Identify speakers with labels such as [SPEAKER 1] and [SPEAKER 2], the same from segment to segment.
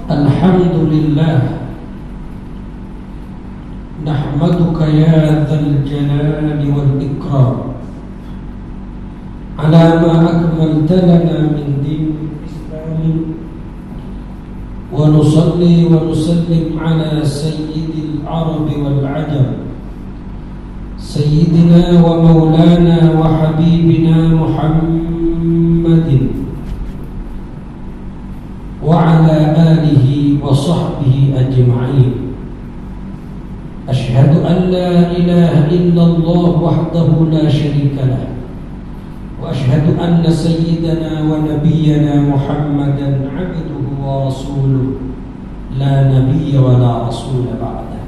[SPEAKER 1] Alhamdulillah, nahmaduka ya dzal jalali wal ikram ala ma akmalta lana min dinil Islam, wa nusalli wa nusallim ala sayyidil arabi wal ajam, sayyidina wa maulana wa habibina Muhammadin wa ala alihi wa sahbihi ajma'in. Ashhadu an la ilaha illallah wahdahu la syarika lah, wa ashhadu anna sayyidana wa nabiyyana Muhammadan abduhu wa rasuluh, la nabiyya wa la rasula ba'dah.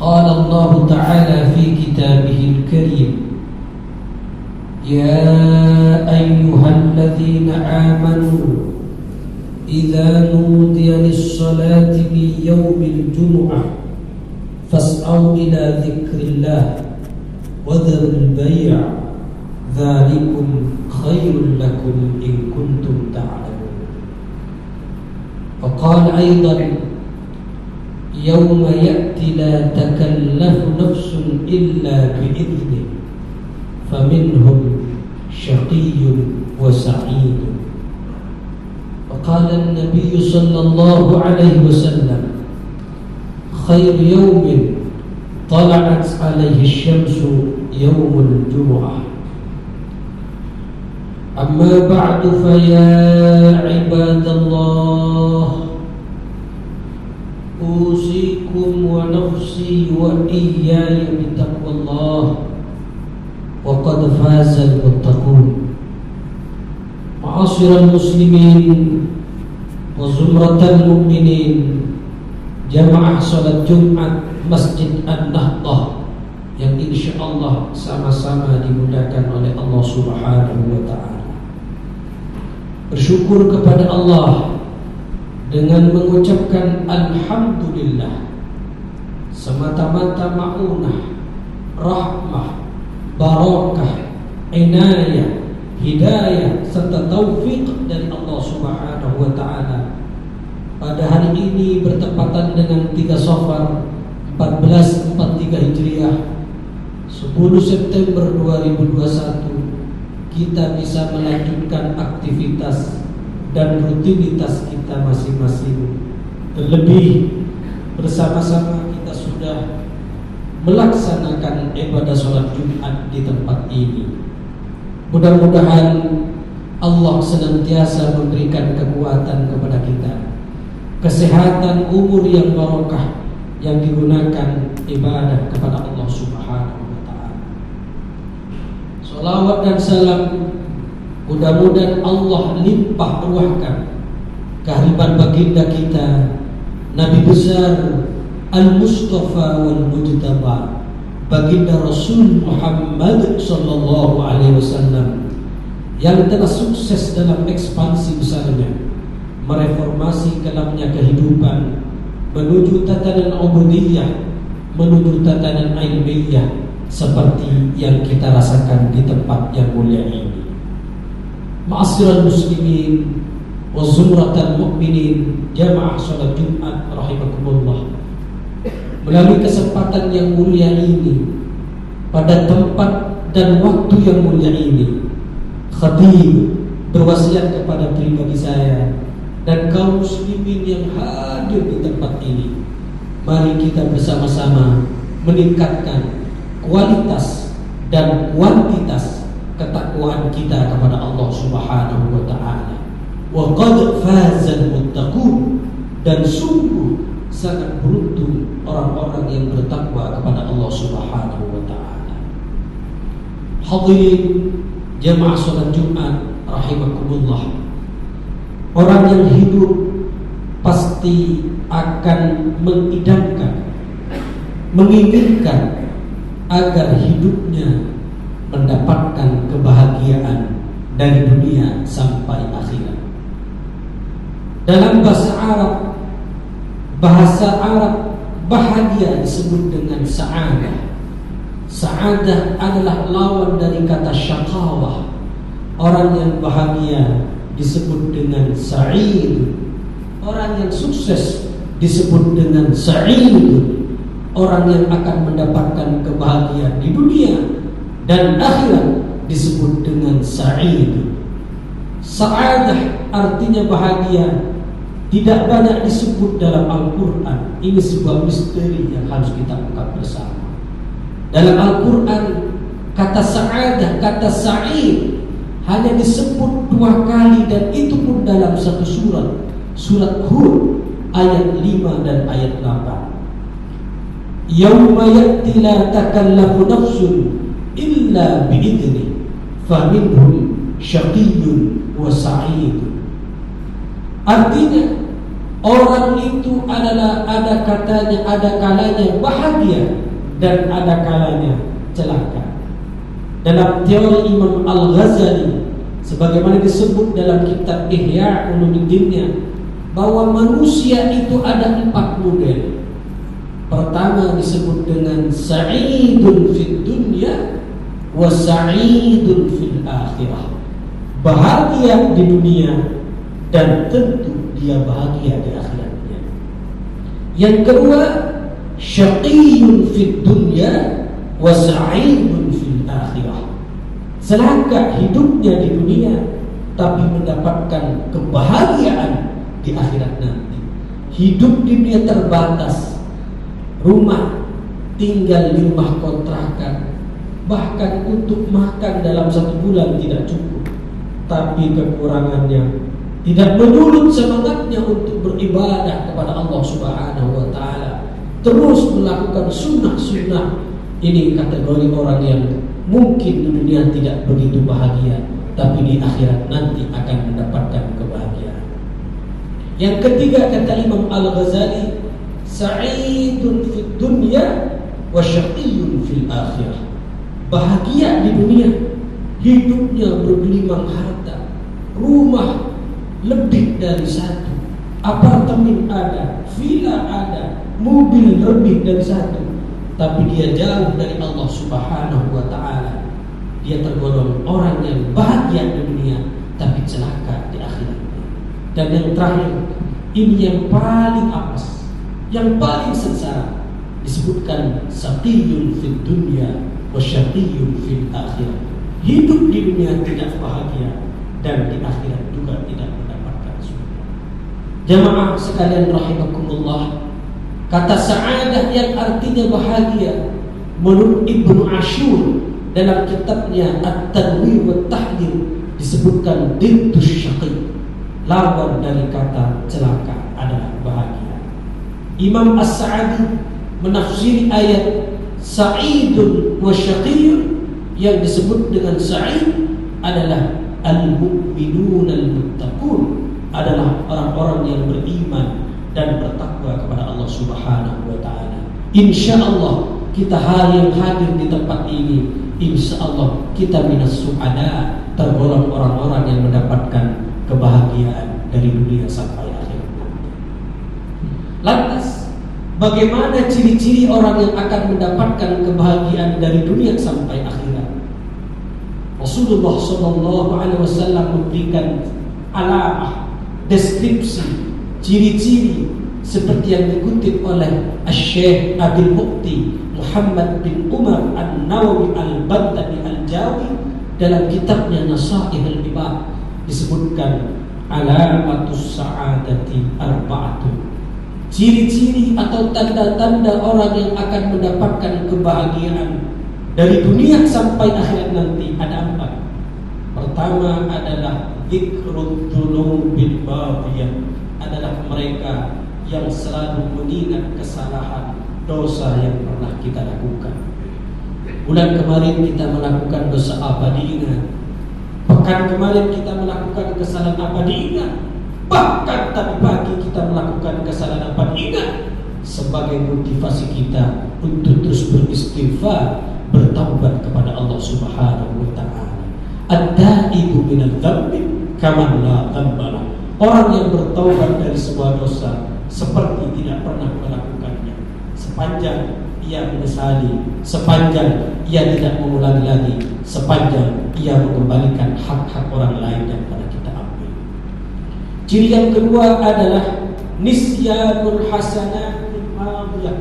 [SPEAKER 1] Qala Allah ta'ala fi kitabihil karim, ya ayyuhalladzina amanu إذا نودي للصلاة من يوم الجمعة فاسعوا إلى ذكر الله وذروا البيع ذلكم خير لكم إن كنتم تعلمون. وقال أيضا يوم يأتي لا تكلف نفس إلا بإذنه فمنهم شقي وسعيد. وقال النبي صلى الله عليه وسلم خير يوم طلعت عليه الشمس يوم الجمعة. أما بعد فيا عباد الله أوصيكم ونفسي وإياي بتقوى الله وقد فاز المتقون. Ma'asyiral muslimin wa zumratal mu'minin, jamaah salat Jumat Masjid An-Nahdah yang insyaallah sama-sama dimudahkan oleh Allah Subhanahu wa taala. Bersyukur kepada Allah dengan mengucapkan alhamdulillah, semata-mata ma'unah, rahmah, barakah, inayah, hidayah serta taufik dari Allah Subhanahu wa taala. Pada hari ini bertepatan dengan 3 Safar 1443 Hijriah, 10 September 2021, kita bisa melanjutkan aktivitas dan rutinitas kita masing-masing. Terlebih bersama-sama kita sudah melaksanakan ibadah sholat Jumat di tempat ini. Mudah-mudahan Allah senantiasa memberikan kekuatan kepada kita, kesehatan, umur yang barokah yang digunakan ibadah kepada Allah Subhanahu wa taala. Salawat dan salam mudah-mudahan Allah limpah ruahkan kehadiran baginda kita Nabi besar Al-Mustafa wal Mujtaba, baginda Rasul Muhammad sallallahu alaihi wasallam yang telah sukses dalam ekspansi besarnya, mereformasi kelamnya kehidupan menuju tatanan ubudiyah, menuju tatanan ilmiah seperti yang kita rasakan di tempat yang mulia ini. Ma'asyiral muslimin wa zumratal mu'minin, jamaah salat Jumat rahimakumullah. Melalui kesempatan yang mulia ini, pada tempat dan waktu yang mulia ini, khatib berwasiat kepada pribadi saya dan kaum muslimin yang hadir di tempat ini, mari kita bersama-sama meningkatkan kualitas dan kuantitas ketakwaan kita kepada Allah Subhanahu wa taala. Wa qad fazal muttaqun, dan sungguh sangat beruntung orang-orang yang bertakwa kepada Allah Subhanahu wa taala. Hadirin jamaah salat Jumat rahimakumullah. Orang yang hidup pasti akan mengidamkan, menginginkan agar hidupnya mendapatkan kebahagiaan dari dunia sampai akhirat. Dalam bahasa Arab Bahasa Arab bahagia disebut dengan sa'adah. Sa'adah adalah lawan dari kata syaqawah. Orang yang bahagia disebut dengan sa'id. Orang yang sukses disebut dengan sa'id. Orang yang akan mendapatkan kebahagiaan di dunia dan akhirat disebut dengan sa'id. Sa'adah artinya bahagia, tidak banyak disebut dalam Al-Quran. Ini sebuah misteri yang harus kita ungkap bersama. Dalam Al-Quran kata sa'adah, kata sa'id hanya disebut 2 kali, dan itu pun dalam satu surat, surat Hud ayat 5 dan ayat 8. Yauma ya'ti la takallafu nafsun illa bi'idni faminhum syaqiyyun wa sa'id. Artinya orang itu adalah ada kalanya bahagia dan ada kalanya celaka. Dalam teori Imam Al-Ghazali, sebagaimana disebut dalam kitab Ihya Ulumuddinnya, bahwa manusia itu ada 4 model. Pertama disebut dengan sa'idun fid dunya wa sa'idun fil akhirah. Bahagia di dunia dan tentu dia bahagia di akhiratnya. Yang kedua, syaqiyyun fid dunya wa sa'idun fil akhirah. Celaka hidupnya di dunia tapi mendapatkan kebahagiaan di akhirat nanti. Hidup di dunia terbatas, rumah tinggal di rumah kontrakan, bahkan untuk makan dalam 1 bulan tidak cukup. Tapi kekurangannya tidak menyulut semangatnya untuk beribadah kepada Allah Subhanahu wa taala, terus melakukan sunnah-sunnah. Ini kategori orang yang mungkin di dunia tidak begitu bahagia, tapi di akhirat nanti akan mendapatkan kebahagiaan. Yang ketiga kata Imam Al-Ghazali, sa'idun fid dunya wa syaqiyyun fil akhirah. Bahagia di dunia, hidupnya bergelimang harta, rumah lebih dari 1, apartemen ada, villa ada, mobil lebih dari 1, tapi dia jauh dari Allah Subhanahu wa taala. Dia tergolong orang yang bahagia di dunia tapi celaka di akhiratnya. Dan yang terakhir, ini yang paling apes, yang paling sengsara, disebutkan saqiyyun fid dunya wa syaqiyyun fil akhirah. Hidup di dunia tidak bahagia dan di akhirat juga tidak mendapatkan surga. Jamaah sekalian rahimakumullah, kata sa'adah yang artinya bahagia menurut Ibnu Ashur dalam kitabnya At-Tanwir wa Tahdhir disebutkan diddus syaqi, lawan dari kata celaka adalah bahagia. Imam As-Sa'di menafsiri ayat sa'idun wa syaqiyyun, yang disebut dengan sa'id adalah al-mu'minun al-muttaqun, adalah orang-orang yang beriman dan bertakwa kepada Allah Subhanahu wa taala. Insyaallah kita hari yang hadir di tempat ini, insyaallah kita minas su'ada, tergolong orang-orang yang mendapatkan kebahagiaan dari dunia sampai akhirat nanti. Lantas, bagaimana ciri-ciri orang yang akan mendapatkan kebahagiaan dari dunia sampai akhirat? Rasulullah SAW memberikan alamah, deskripsi, ciri-ciri seperti yang dikutip oleh Asy-Syaikh Abil Muqti Muhammad bin Umar An-Nawawi Al-Baghdadi Al-Jawi dalam kitabnya Nasaihul Ibad. Disebutkan alamatus sa'adati arba'atun. Ciri-ciri atau tanda-tanda orang yang akan mendapatkan kebahagiaan dari dunia sampai akhirat nanti ada 4. Pertama adalah dzikrul dzunubil madiyah, adalah mereka yang selalu mengingat kesalahan dosa yang pernah kita lakukan. Bulan kemarin kita melakukan dosa apa diingat, pekan kemarin kita melakukan kesalahan apa diingat, bahkan tadi pagi kita melakukan kesalahan apa diingat, sebagai motivasi kita untuk terus beristighfar, bertaubat kepada Allah Subhanahu wa taala. Ad-da'ibu minadz-dzambi kaman la dzamba. Orang yang bertaubat dari sebuah dosa seperti tidak pernah melakukannya. Sepanjang ia menyesali, sepanjang ia tidak mengulangi lagi, sepanjang ia mengembalikan hak-hak orang lain yang pada kita ambil. Ciri yang kedua adalah nisyanul hasanatul madiyah.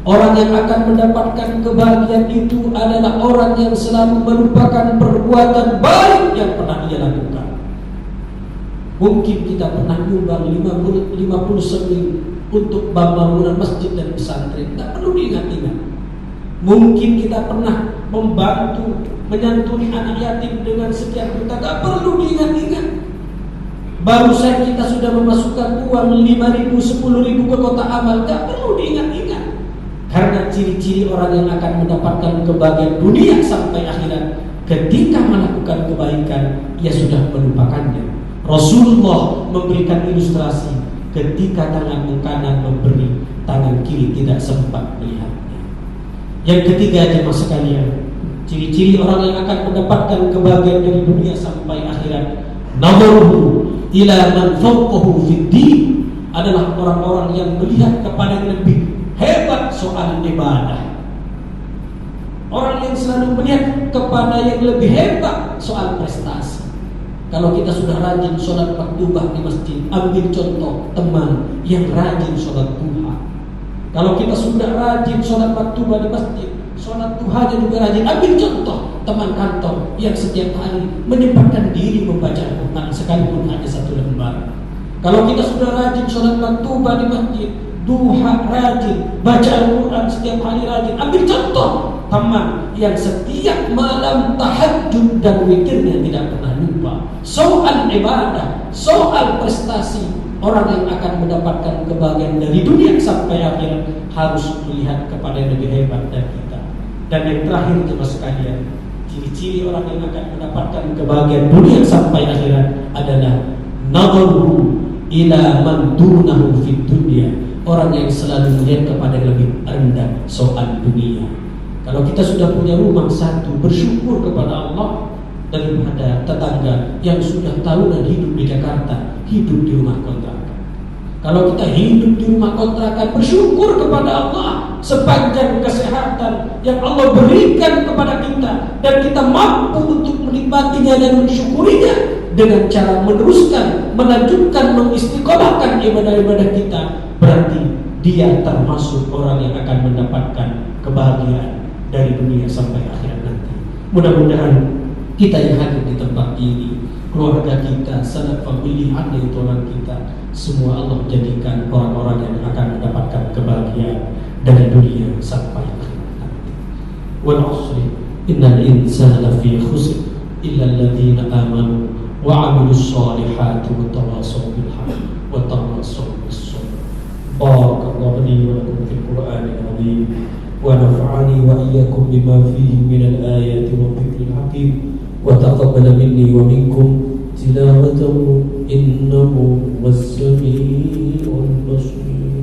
[SPEAKER 1] Orang yang akan mendapatkan kebahagiaan itu adalah orang yang selalu melupakan perbuatan baik yang pernah ia lakukan. Mungkin kita pernah nyumbang 50 seling untuk bangunan masjid dan pesantren, tak perlu diingat-ingat. Mungkin kita pernah membantu menyantuni anak yatim dengan sekian juta, tak perlu diingat-ingat. Baru saja kita sudah memasukkan uang 5.000, 10.000 ke kotak amal, tak perlu diingat-ingat. Karena ciri-ciri orang yang akan mendapatkan kebahagiaan dunia sampai akhirat, ketika melakukan kebaikan, ia sudah melupakannya. Rasulullah memberikan ilustrasi, ketika tangan kanan memberi, tangan kiri tidak sempat melihatnya. Yang ketiga, jemaah sekalian, ciri-ciri orang yang akan mendapatkan kebahagiaan dari dunia sampai akhirat, nadharuhu ila man fawqahu fid din, adalah orang-orang yang melihat kepada yang lebih hebat soal ibadah. Orang yang selalu melihat kepada yang lebih hebat soal prestasi. Kalau kita sudah rajin sholat maktubah di masjid, ambil contoh teman yang rajin sholat duha. Kalau kita sudah rajin sholat maktubah di masjid, sholat duhanya juga rajin, ambil contoh teman kantor yang setiap hari menyempatkan diri membaca Al-Quran sekalipun hanya 1 lembar. Kalau kita sudah rajin sholat maktubah di masjid, duha rajin, baca Al-Quran setiap hari rajin, ambil contoh teman yang setiap malam tahajud dan witirnya tidak pernah lupa. Soal ibadah, soal prestasi, orang yang akan mendapatkan kebahagiaan dari dunia sampai akhirat harus melihat kepada yang lebih hebat dari kita. Dan yang terakhir, jemaah sekalian, ciri-ciri orang yang akan mendapatkan kebahagiaan dunia sampai akhirat adalah nadharuhu ila man dunahu fid dunya, orang yang selalu melihat kepada yang lebih rendah soal dunia. Kalau kita sudah punya rumah satu, bersyukur kepada Allah daripada tetangga yang sudah tahunan hidup di Jakarta, hidup di rumah kontrakan. Kalau kita hidup di rumah kontrakan, bersyukur kepada Allah sepanjang kesehatan yang Allah berikan kepada kita, dan kita mampu untuk menikmatinya dan mensyukurinya dengan cara meneruskan, melanjutkan, mengistiqomahkan ibadah-ibadah kita. Berarti dia termasuk orang yang akan mendapatkan kebahagiaan dari dunia sampai akhirat nanti. Mudah-mudahan kita yang hadir di tempat ini, keluarga kita, sanak famili, adik tolong kita, semua Allah jadikan orang-orang yang akan mendapatkan kebahagiaan dari dunia sampai akhirat nanti. Wal 'ashri innal insana lafi khusr illa alladziina aamanu wa 'amilus shalihati wa tawassaw bil haqqi wa tawassaw bis sabr. Barakallahu li wa lakum fil Qur'anil 'azim wa nafa'ani wa iyyakum bima fihi minal ayati wa dhikril hakim. وتقبل مني ومنكم تلاوته إنه هو السميع البصير.